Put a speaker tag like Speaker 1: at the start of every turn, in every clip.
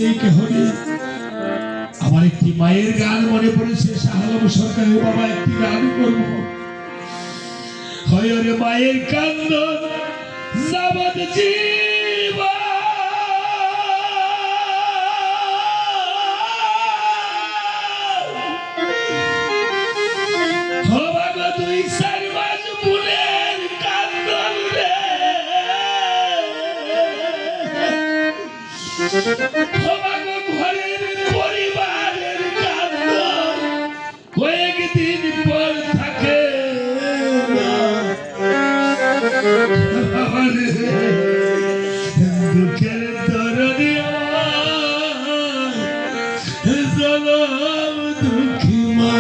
Speaker 1: নেই কেহ নেই। আমার একটি মায়ের গান মনে পড়েছে, শাহ আলম সরকারের বাবা একটি গান করব। হয় রে মায়ের কান্দন যাবত জীবন, দুই চার মাস বুলের কান্দন রে, ঘরের পরিবারের কান্দন কয়েকদিন পর থাকে দুঃখের দরদি জনম দুঃখী মা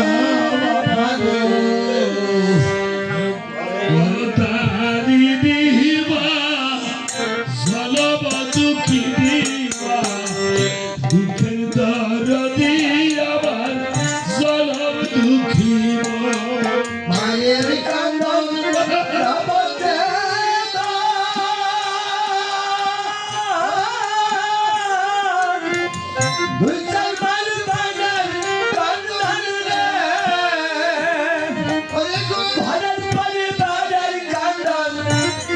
Speaker 1: দুঃখের দরদি আবার জনম দুঃখী
Speaker 2: মায়ের কান্দন দুই চার মাস বাজার কান্দন রে, ওরে গো ঘরের পরিবারের কান্দন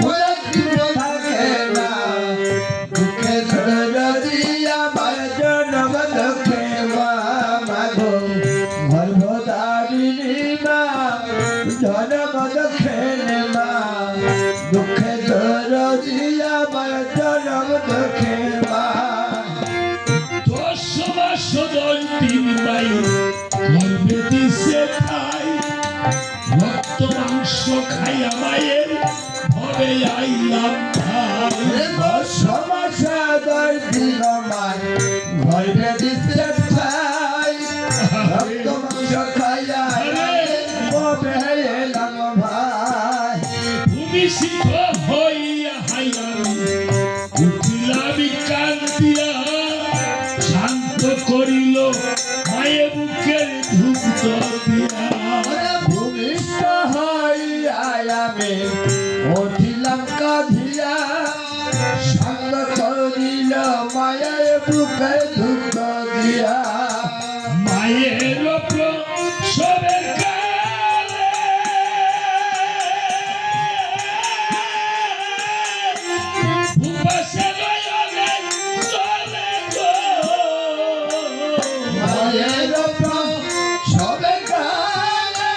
Speaker 2: ওরা কিছু থাকে না। দুঃখে দরদি আমার জনম দুঃখে মা মাগো, গর্ভধারিণী মা জনম দুঃখে মা। দুঃখে দরদি আমার জনম দুঃখে মা।
Speaker 1: 10 মাস 3 মাই গর্ভে দিছে ঠাই, রক্ত মাংস খাইয়া মায়ের ভবে আইলাম ভাই।
Speaker 2: সমস্যা দর দিল মাই গর্ভে দিছে ঠাই, রক্ত মাংস খাইয়া ভবে এলাম ভাই।
Speaker 1: ভূমিষ্ঠ হইয়া হাইলাম উঠিলাম কান্দিয়া, শান্ত করিল মায়ের বুকের ধূপ দিয়া।
Speaker 2: ভূমিষ্ঠ হইয়া আমি উঠিলাম কাঁদিয়া, শান্ত করিল মায়ের বুকে দুঃখ দিয়া।
Speaker 1: মায়ের সবের কালে উপাসে নয়নে চলে গো,
Speaker 2: মায়ের সবে কালে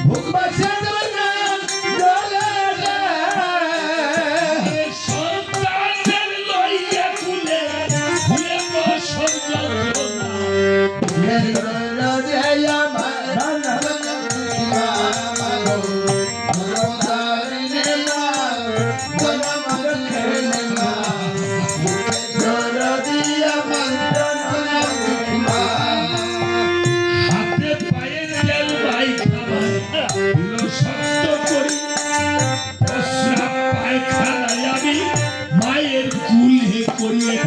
Speaker 2: ভূপাসে চলে
Speaker 1: সন্তানের লইয়া কুলে ভুলে বসর যন্ত্রণা। হাতে পায়ে তেল ভাই খাবার দিল শক্ত করি, প্রস্রাব পায়খানায় আমি মায়ের কুলে করিয়ে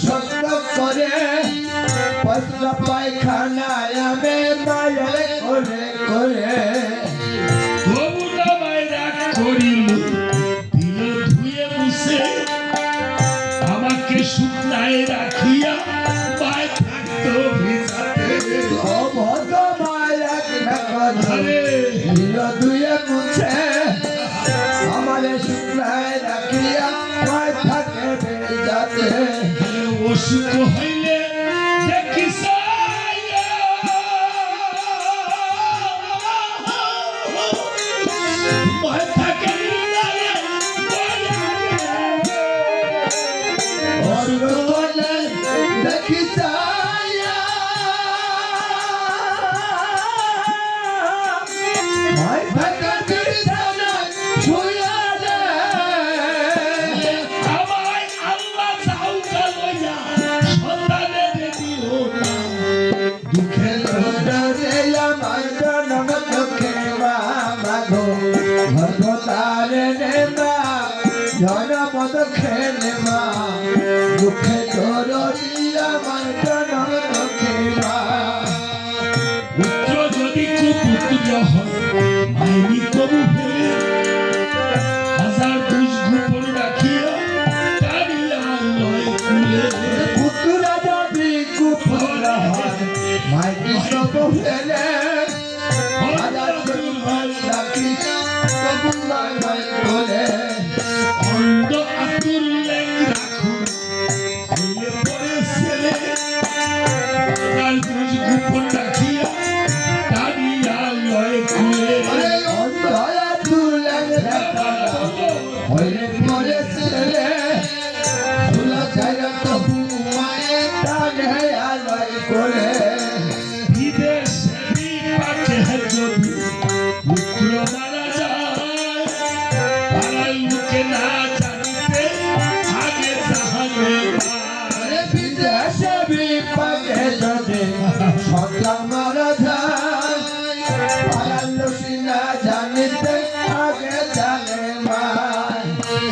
Speaker 2: শক্ত করে পচলা পায়খানায় আমি মায়ের করে করে।
Speaker 1: তবু না মায়েরা করিল দিল ধুয়ে মুছে, আমাকে শুকনায় রাখিয়া পায়ে থাকতো ভিজাতে।
Speaker 2: দুয়ে মুছে আমার শুক্রায় রাখিয়া পায় থাকে বেজাতে।
Speaker 1: অসুখ হইলে দেখি থাকে
Speaker 2: দেখি জনপদ খেলে মা দুঃখে দরদিয়া আমার জনপদ খেলা।
Speaker 1: পুত্র যদি কুপুত্র হয় মায়ের
Speaker 2: জানিতে আগে জানে মা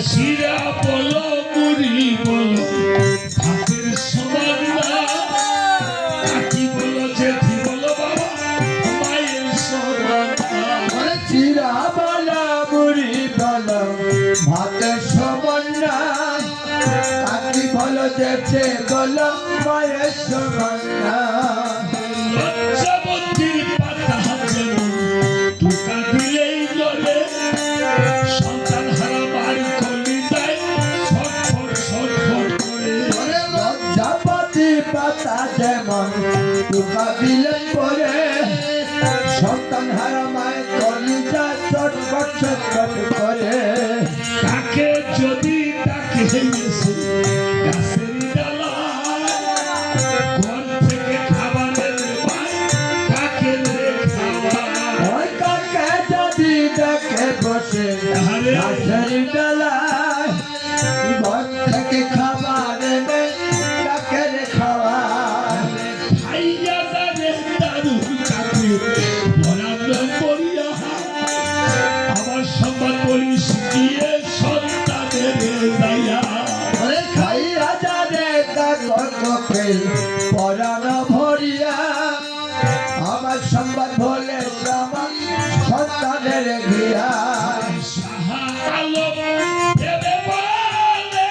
Speaker 1: শিরা বলো মুড়ি বলো ভাতের সমান না, কাকি বলো জেঠি বলো বাবা মায়ের সমান না।
Speaker 2: ওরে চিরা বলা মুড়ি বলো ভাতের সমান না, কাকি বলো জেঠে বলো মায়ের সমান না।
Speaker 1: লজ্জাবতীর পাতা যেমন টোকা দিলেই জ্বলে, সন্তান হারা বাড়ি কলি যায় ছটফট ছটফট করে।
Speaker 2: ওরে লজ্জাপতি পাতা যেমন টোকা দিলেন পরে, সন্তান হারা মায়ের কলিজা চটপট চটপট করে।
Speaker 1: কাকে যদি ডাকে এসে গাছের ডালায়, ঘর থেকে খাবারের পায় কাকে রে খাওয়ায়।
Speaker 2: ওই কাকে যদি দেখে বসে
Speaker 1: আরে।
Speaker 2: গাছের ডালায়, ঘর থেকে খাবার এনে কাকে রে খাওয়ায়।
Speaker 1: খাইয়া যাবে দারুণ চাকরি বরাদ্দ করিয়া, আমার সংবাদ বলিস গিয়ে সন্তানের যাইয়া।
Speaker 2: ওরে খাইয়া যাবে কাকে পরানো ভরিয়া, আমার সংবাদ বলে আমার সন্তানের ঘিয়া।
Speaker 1: সাহা আলম ভেবে বলে,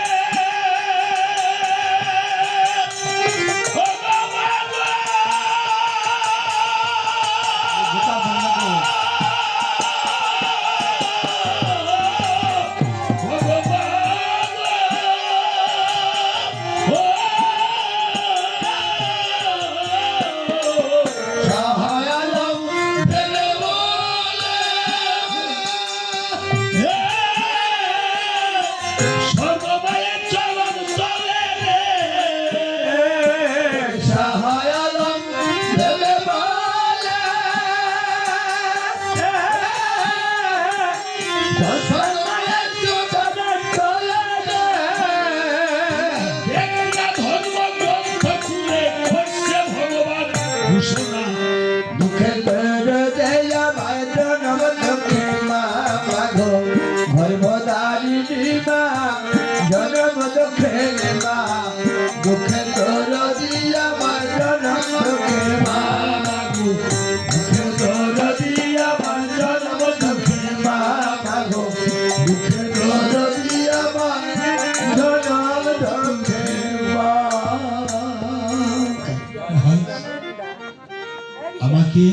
Speaker 1: ও বাবা গো, ও বাবা গো,
Speaker 2: সহায় আলম
Speaker 1: ভেবে বলে, সর্বমায়ের চরণ তলে রে,
Speaker 2: সহায় আলম দেবে বলে, সর্বমায়ের চরণ তলে রে।
Speaker 1: একটা ধর্মগ্রন্থ খুলে করছে ভগবান ঘোষণা।
Speaker 2: মুখে বেড়ে দেয়া মায়ের নম দুঃখে মা মাগো, গর্ভধারিণী মা জনম দুঃখে মা, দুঃখে তোর দিয়া মায়ের নম দুঃখে মা মাগো, দুঃখে তোর দিয়া মায়ের নম দুঃখে মা মাগো, দুঃখে তোর দিয়া মায়ের নম দুঃখে মা।
Speaker 1: আমাকে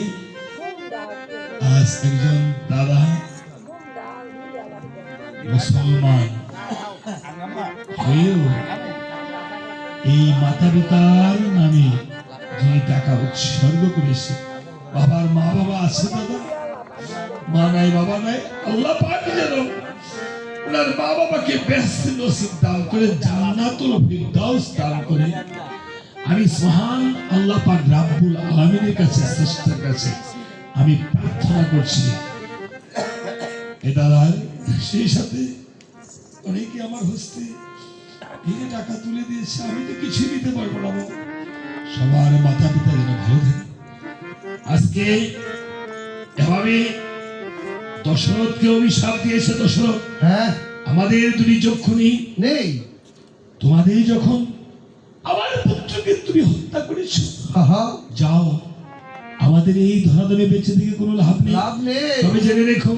Speaker 1: আজ একজন দাদা মুসলমান হয়েও এই মাতা পিতার নামে যিনি টাকা উৎসর্গ করেছে, বাবার মা বাবা আছে দাদা, মা নাই বাবা নাই, আল্লাহ পাক যেন ওনার মা বাবাকে ব্যস্ত নসিব দান করে, জান্নাতুল ফিরদাউস দান করে। আমি মহান আল্লাহ পাক রাব্বুল আলামিনের কাছে, স্রষ্টার কাছে আমি প্রার্থনা করছি, এ দাদার সেই সাথে অনেকে আমার হস্তে এই যে টাকা তুলে দিয়েছে, আমি তো কিছু দিতে পারবো না, সবার মাতা পিতা যেন ভালো থাকে। আজকে এভাবে দশরথকে অভিশাপ দিয়েছে। দশরথ,
Speaker 2: হ্যাঁ
Speaker 1: আমাদের দুটি চক্ষুনি
Speaker 2: নেই,
Speaker 1: তোমাদের যখন আমার পুত্রকে তুমি হত্যা করেছো,
Speaker 2: আহা
Speaker 1: যাও, আমাদের এই ধরাধামে বেঁচে থেকে কোনো লাভ নেই।
Speaker 2: লাভ নেই।
Speaker 1: তবে জেনে রেখো,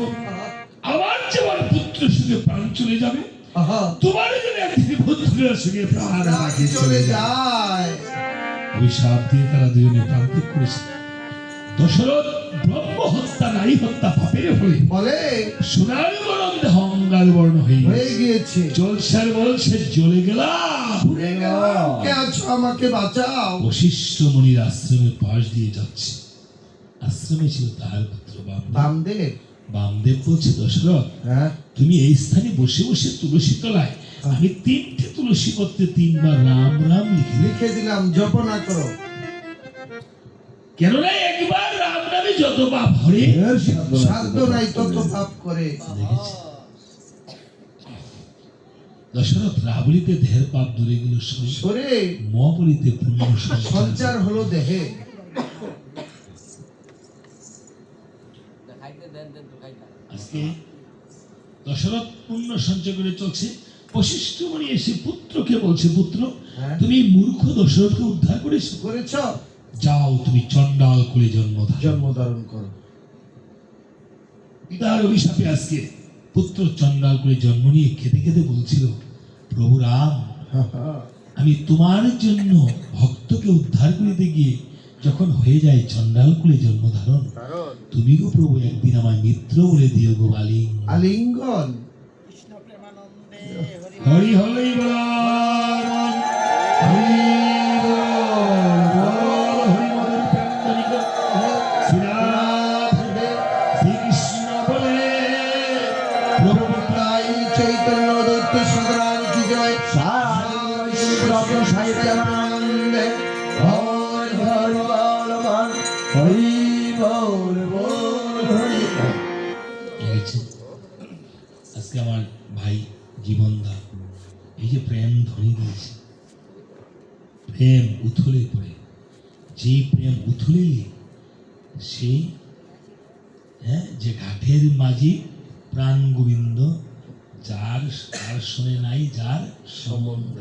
Speaker 1: আমার যেমন পুত্রের সঙ্গে প্রাণ চলে যাবে,
Speaker 2: আহা
Speaker 1: তোমার যেন একদিন পুত্রের সঙ্গে প্রাণ আমাকে চলে যায়।
Speaker 2: যায়।
Speaker 1: অভিশাপ দিয়ে তারা দুজনে প্রান্তিক করেছে। দশরথ ব্রহ্ম হত্যা, নারী হত্যা পাপের ফলে
Speaker 2: বলে
Speaker 1: সোনার গরম দেহ অঙ্গার বর্ণ হয়ে
Speaker 2: হয়ে
Speaker 1: গেছে।
Speaker 2: গিয়েছে।
Speaker 1: জলসার বলছে জ্বলে গেলাম।
Speaker 2: পুড়ে গেলাম, কে আছো আমাকে বাঁচাও।
Speaker 1: বশিষ্ঠ মুনির আশ্রমের পাশ দিয়ে যাচ্ছে। আশ্রমে ছিল তার পুত্র বামদেব।
Speaker 2: বামদেব,
Speaker 1: বামদেব বলছে, দশরথ,
Speaker 2: হ্যাঁ
Speaker 1: তুমি এই স্থানে বসে বসে তুলসী তলায় আমি 3টে তুলসী পত্রে 3বার রাম রাম লিখে দিই।
Speaker 2: লিখে দিলাম, জপনা করো।
Speaker 1: কেননা একবার রাম নামে যত পাপ হরে,
Speaker 2: সাধ্য নাই তত পাপ করে।
Speaker 1: দেখেছে দশরথ, রাবলিতে দেহের পাপ দূরে গেল
Speaker 2: সরে,
Speaker 1: মবলিতে পুণ্য
Speaker 2: সঞ্চার হলো দেহে।
Speaker 1: আজকে দশরথ পুণ্য সঞ্চয় করে চলছে। বশিষ্ঠ মুনি এসে পুত্রকে বলছে, পুত্র
Speaker 2: হ্যাঁ।
Speaker 1: তুমি এই মূর্খ দশরথকে উদ্ধার করেছো,
Speaker 2: করেছ,
Speaker 1: যাও তুমি চণ্ডাল কুলে জন্ম ধারণ।
Speaker 2: জন্ম ধারণ করো।
Speaker 1: পিতার অভিশাপে আজকে পুত্র চণ্ডাল কুলে জন্ম নিয়ে খেতে খেতে বলছিল, প্রভু রাম, আমি তোমার জন্য ভক্তকে উদ্ধার করিতে গিয়ে যখন হয়ে যায় চণ্ডাল কুলে জন্ম ধারণ, তুমি গো প্রভু একদিন আমায় মিত্র বলে দিও গো বালিং।
Speaker 2: আলিঙ্গন।
Speaker 1: হরি হরি বল, হরি বল, হরি মধুর প্রেমধনিক শ্রীরাম শ্রীকৃষ্ণ বলে, প্রভু
Speaker 2: তাই চৈতন্য দত্ত সুতরাং কি জয়, সারা সাহিত্যানন্দে হর হর বল বল, হরি বল বল হরি বল।
Speaker 1: লেগেছে। আজকে আমার ভাই জীবনদা এই যে প্রেম ধ্বনি দিয়েছে, প্রেম উথলে পড়ে, যে প্রেম উথলিলে সে যে ঘাটের মাঝি প্রাণ গোবিন্দ, যার তার শুনে নাই যার সম্বন্ধ,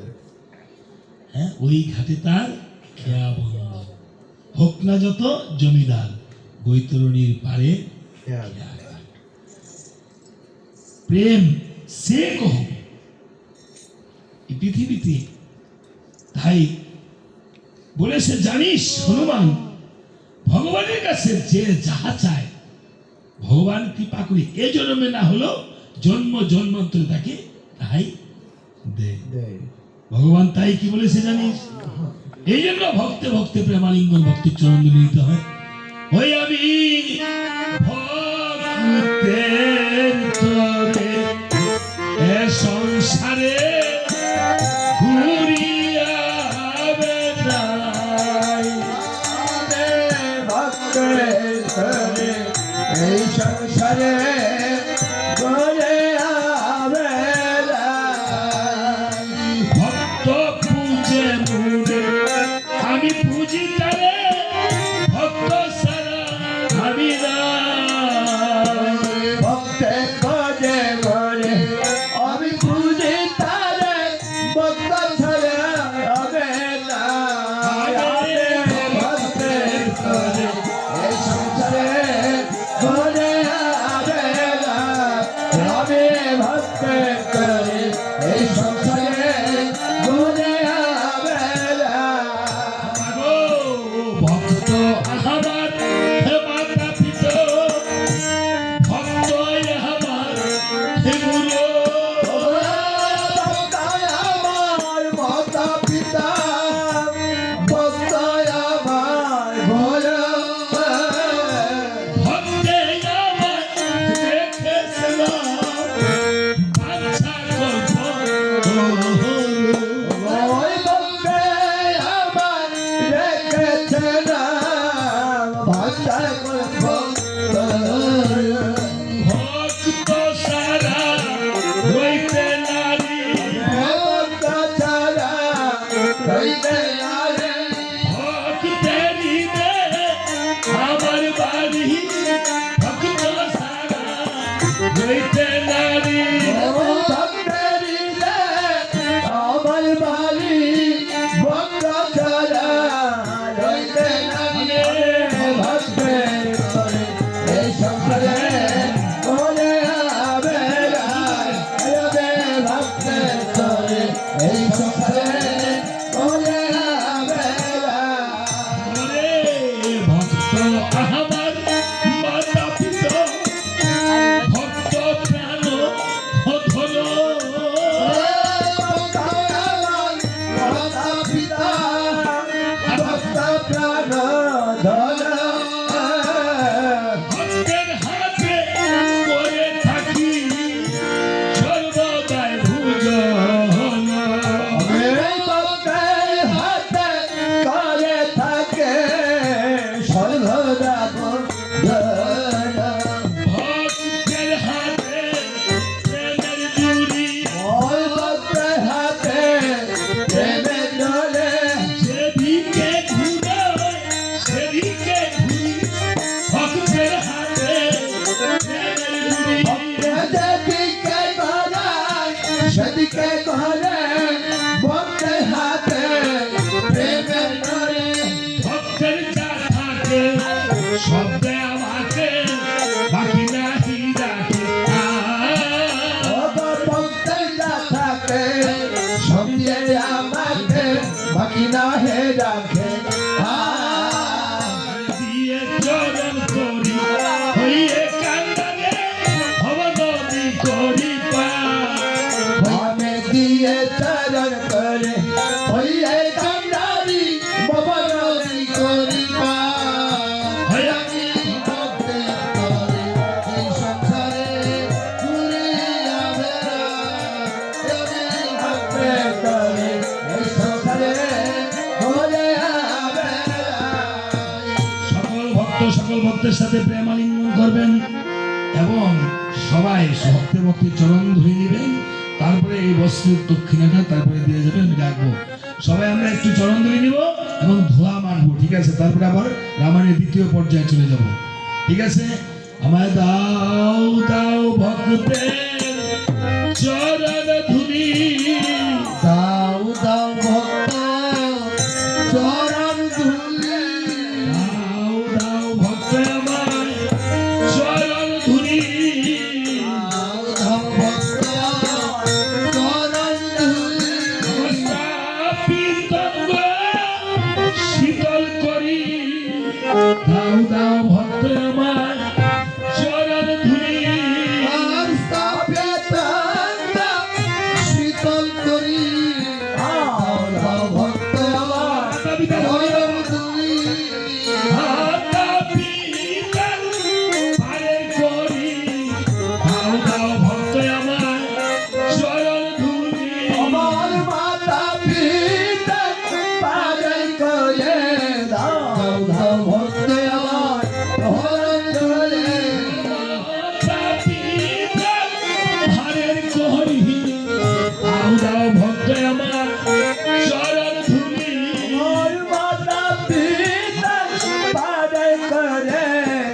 Speaker 1: ওই ঘাটে তার খেয়া বন্ধ, হোক না যত জমিদার, বৈতরণীর পারে খেয়া ঘাট। প্রেম সে কহ এই পৃথিবীতে। তাই বলেছে, জানিস হনুমান, ভগবানের কাছে যে যাহা চায় ভগবান কৃপা করি এ জন্মে না হলো জন্ম জন্মান্তরে তাকে তাই দেয়। ভগবান তাই কি বলেছে জানিস? এই জন্য ভক্তে ভক্তে প্রেমালিঙ্গন ভক্তির চরণ নিতে হয়। ওই আমি ভক্তের তরে এ সংসারে ঘুরিয়া বেড়াই,
Speaker 2: ভক্তের তরে এই সংসারে ঘুরে বেড়াই।
Speaker 1: ভক্ত পূজে মুরে আমি পুজি তারে, ভক্ত সারা আমি নাই।
Speaker 2: ভক্তের খোঁজে ঘরে আমি খুঁজি তারে, ভক্ত ছাড়া হবে না। ভক্তের খোঁজে এই সংসারে ঘুরে বেড়াই, আমি ভক্তের খোঁজে এই সংসারে ঘুরে বেড়াই।
Speaker 1: ভক্ত আমার হে মাতা পিতা, ভক্ত আমার হে গুরু,
Speaker 2: ভক্ত আমার মাতা পিতা, ভক্ত আমার ঘোরা।
Speaker 1: ভক্তে আমার দেখেছিলাম বাঞ্ছা করব।
Speaker 2: ওই বন্দে আমার রেখেছে নাম, ভাষা করব।
Speaker 1: ভক্ত সারা রইতে নারী,
Speaker 2: ভক্ত ছাড়া রইতে নারে।
Speaker 1: ভক্তেরই দে আমার বাড়ি, ভক্ত সারা রইতে নারী।
Speaker 2: ভক্তেরই রে আমার বাড়ি, ভক্ত ছাড়া রইতে নারে। ভক্তের ঘরে এই সংসারে ঘুরে বেড়াই, ভক্তের ঘরে এই সংসারে ঘুরে বেড়াই।
Speaker 1: ওরে ভক্ত আমার মাতা পিতা, ভক্ত প্রাণ ধন
Speaker 2: সেদিকে ঘরে ভক্তের হাতে প্রেমের ধরে
Speaker 1: ভক্তের যা থাকে সব দেয় আমাকে বাকি নাহি রাখে
Speaker 2: ভক্তের যা থাকে সব দিয়ে আমাকে বাকি না হে রাখে
Speaker 1: দিয়ে চরণ করি হইয়ে কান্দারে হব নদী করি
Speaker 2: আমি দিয়ে চরণ করে ওই কান্দারি ববরী করি আমি ভক্তি করে এই সংসারে ঘুরিয়া বেড়াই ভক্তি করে এই সংসারে ঘুরিয়া বেড়াই
Speaker 1: সকল ভক্তের সাথে প্রেমালিঙ্গন করবেন এবং সবাই ভক্তে ভক্তি চরণ ধরে নেবেন। তারপরে এই বস্ত্রের দক্ষিণাটা তারপরে দিয়ে যাবে, আমি ডাকবো সবাই আমরা একটু চরণ ধরে নিব এবং ধোয়া মারবো, ঠিক আছে? তারপরে আবার রামায়ণের দ্বিতীয় পর্যায়ে চলে যাব, ঠিক আছে? আমায় দাও দাও ভক্তের চরণ ধুলি,
Speaker 2: দাও দাও ভক্ত চরণ ধুলি
Speaker 1: দাও দাও ভক্ত আমায় চরণ ধুলি,
Speaker 2: দাও দাও ভক্ত চরণ ধুলি
Speaker 1: পিতঙ্গ শীতল করি, দাও দাও ভক্ত আমায় চরণ ধুলি,
Speaker 2: আর স্থাপিত শীতল করি দাও দাও ভক্ত আমার চরণ ধুলি
Speaker 1: হাতা পিতল পারে করি, দাও দাও ভক্ত আমায় চরণ ধুলি,
Speaker 2: আমার মাতা পিতা পারে করে দাও দাও ভক্ত আমার চরণ ধুলি
Speaker 1: মাতা পিতল পারে করি, দাও দাও ভক্ত আমায় চরণ ধুলি,
Speaker 2: মোর মাতা পিতা পারে করে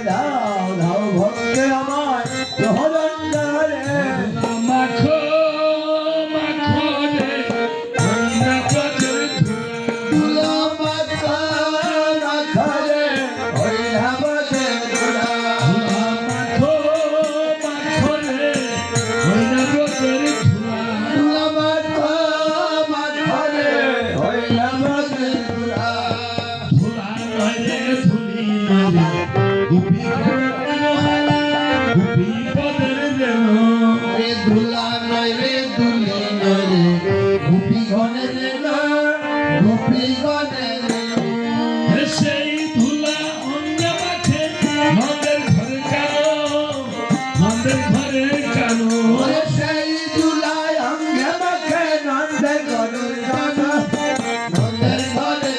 Speaker 2: দাও দাও ভক্ত আমার চরণ ধরে
Speaker 1: মাখো মাখো রে মন্না পথের ধুলা,
Speaker 2: ধুলা মাতা রাখরে ওই আমাকে ধুলা
Speaker 1: মাখো মাখো রে মন্না পথের ধুলা,
Speaker 2: ধুলা মাতা মাখরে ওই আমাকে ধুলা
Speaker 1: ধুলা নয় রে ধুলি নয় রে গোপী গোপী পদের যেন
Speaker 2: রে ধুলা নয় রে দুলি নয় রে গোপী গণে রে গোপী গণে রে
Speaker 1: সেই ধুলা অন্য মাঠে নদের ঘরে কানো, নদের ঘরে কানো,
Speaker 2: ওরে সেই ধুলায় অঙ্গে মাখে নন্দে গণের গানা নন্দের ঘরে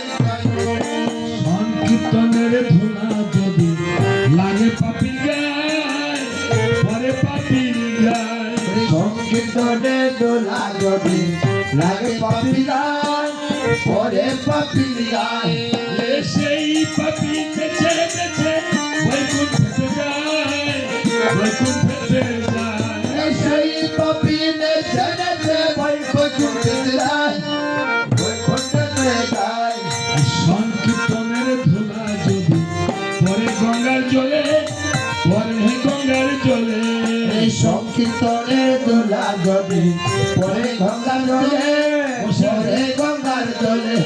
Speaker 1: সংকীর্তনের ধুলা যদি লাগে পাপির গায়, পরে পাপির গায়,
Speaker 2: সংকীর্তনে দোলা যদি লাগে পাপি গান পরে পাপি গান
Speaker 1: সেই পাপি বেছে বেছে বৈকুণ্ঠে যায়, বৈকুণ্ঠে যায়,
Speaker 2: সেই পাপি নেছে নেছে বৈকুণ্ঠে যায় বৈকুণ্ঠে যায়
Speaker 1: সংকীর্তনের ধুলা যদি পরে গঙ্গার জলে, পরে গঙ্গার জলে,
Speaker 2: এই সংকীর্তনের দোলা যদি পরে গঙ্গা জলে পরে গঙ্গার জলে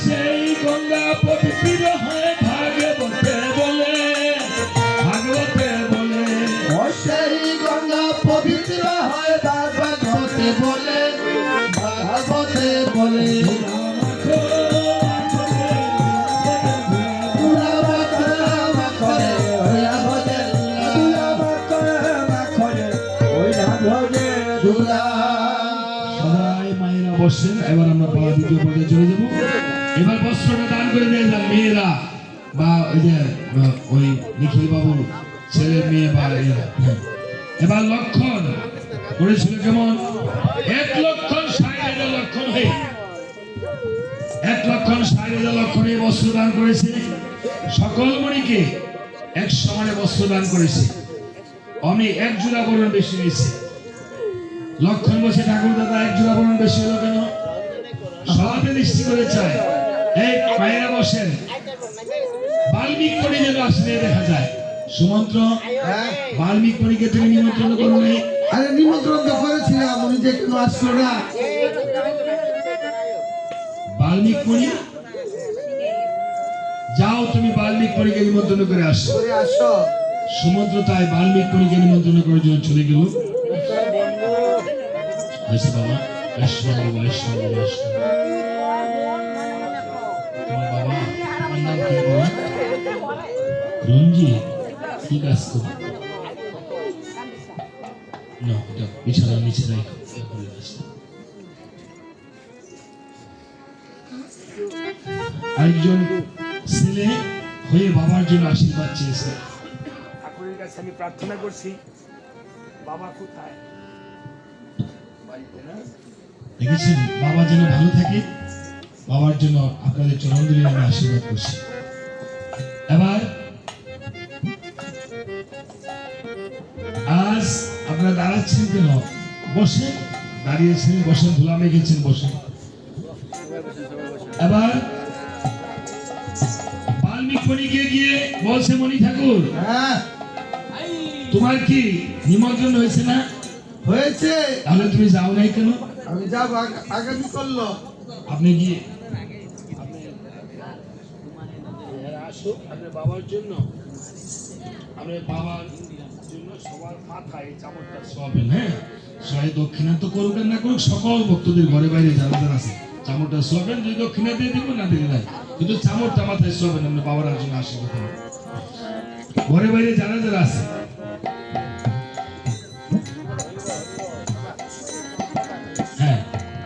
Speaker 1: সেই গঙ্গা পবিত্র হয় ভাগবতে বলে, ভাগবতে বলে,
Speaker 2: ও সেই গঙ্গা পবিত্র হয় ভাগবতে বলে ভাগবতে বলে
Speaker 1: সবাই মায়েরা বসছেন, এবার আমরা পাওয়া দ্বিতীয় পর্যায়ে চলে যাব। এবার বস্ত্রটা দান করে দিয়ে যান মেয়েরা বা ওই যে ওই নিখিল বাবুর ছেলে মেয়ে বা এরা। এবার লক্ষণ করেছিল কেমন? 1,60,000 লক্ষণ হয়ে 1,60,000 লক্ষণ এই বস্ত্র দান করেছে। সকল মণিকে 1 সমানে বস্ত্র দান করেছে। আমি 1 জোড়া বরণ বেশি নিয়েছি। লক্ষণ বসে ঠাকুর দাদা এক জোড়া বরণ বেশি হলো কেন? সবাতে দৃষ্টি করে চায়। এই মায়েরা বসেন, বাল্মিক পরি যেন আসলে দেখা যায়। সুমন্ত্র,
Speaker 2: হ্যাঁ
Speaker 1: বাল্মিক পরিকে তুমি নিমন্ত্রণ করো নাই?
Speaker 2: আরে নিমন্ত্রণ তো করেছিলাম, উনি যে কেন আসলো না।
Speaker 1: বাল্মিক পরি, যাও তুমি বাল্মিক পরিকে নিমন্ত্রণ করে আসো।
Speaker 2: করে আসো।
Speaker 1: সুমন্ত্র তাই বাল্মিক পরিকে নিমন্ত্রণ করার জন্য চলে গেল। হয়েছে বাবা, বৈষ্ণব বৈষ্ণব বৈষ্ণব। তোমার বাবা, আমার নাম কি বাবা? রঞ্জিত। কি কাজ করো? না, এটা বিছানার নিচে রাখো। আরেকজন ছেলে হয়ে বাবার জন্য আশীর্বাদ চেয়েছে।
Speaker 3: ঠাকুরের কাছে আমি প্রার্থনা করছি, বাবা কোথায়? বাড়িতে না?
Speaker 1: দেখেছেন, বাবা যেন ভালো থাকে, বাবার জন্য আপনাদের চরণ ধরে আমি আশীর্বাদ করছি। এবার আজ আপনারা দাঁড়াচ্ছেন কেন? বসেন, দাঁড়িয়েছেন বসেন, ধুলা মেখেছেন বসেন। এবার বাল্মিক মণিকে গিয়ে বলছে, মণি ঠাকুর,
Speaker 2: হ্যাঁ
Speaker 1: তোমার কি নিমন্ত্রণ হয়েছে না?
Speaker 2: হয়েছে।
Speaker 1: তাহলে তুমি যাও নাই কেন?
Speaker 2: আমি যাবো, আগামী করলো।
Speaker 1: আপনি গিয়ে
Speaker 3: আসুক আপনার বাবার জন্য, আপনার বাবার জন্য সবার মাথায় এই চামড়টা
Speaker 1: শোয়াবেন। হ্যাঁ, শোয়াই দক্ষিণা তো করবেন না করুক, সকল ভক্তদের ঘরে বাইরে যারা যারা আছে চামড়টা শোয়াবেন। যদি দক্ষিণা দিয়ে দিব না দিলে নাই, কিন্তু চামড়টা মাথায় শোয়াবেন। আপনার বাবার জন্য আশীর্বাদ করবেন। ঘরে বাইরে যারা যারা আছে হ্যাঁ,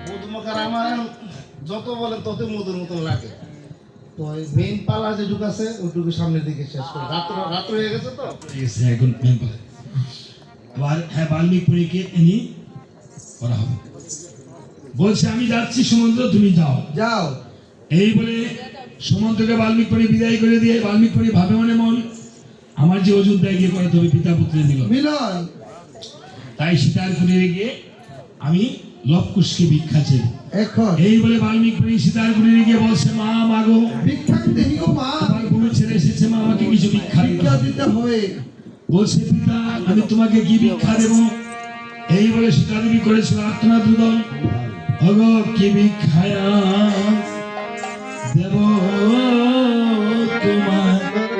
Speaker 4: মধুমাখার আমার যত বলে তত মধুর মতো লাগে। তো মেইন পালা যেটুকু আছে ওইটুকু সামনের দিকে শেষ করে রাত্র হয়ে গেছে তো।
Speaker 1: ঠিক আছে, এখন মেম্বার আবার হ্যাঁ বাল্মিক পরীকে এনে করা হবে। বলছে আমি যাচ্ছি সুমন্ত্র, তুমি যাও।
Speaker 2: যাও।
Speaker 1: এই বলে সুমন্ত্রকে বাল্মিক পরী বিদায় করে দিয়ে বাল্মিক পরী ভাবে মনে মন, আমার যে অযোধ্যায় গিয়ে করাতে হবে পিতা পুত্রের মিলন।
Speaker 2: মিলন।
Speaker 1: তাই সীতার কুটিরে গিয়ে আমি লবকুশকে ভিক্ষা চাই।
Speaker 2: এখন
Speaker 1: এই বলে বাল্মিক পরী সীতার কুটিরে গিয়ে বলছে, মা মাগো,
Speaker 2: ভিক্ষা দেহি গো মা,
Speaker 1: আমার গুরু ছেলে এসেছে, মা আমাকে কিছু ভিক্ষা দিতে
Speaker 2: ভিক্ষা
Speaker 1: হবে।
Speaker 2: দিতে হবে।
Speaker 1: বলছে, পিতা আমি তোমাকে কি ভিক্ষা দেব? এই বলে সীতা দেবী করেছিল আত্মনাথ রুদন, ভগ কি ভিক্ষায়া দেব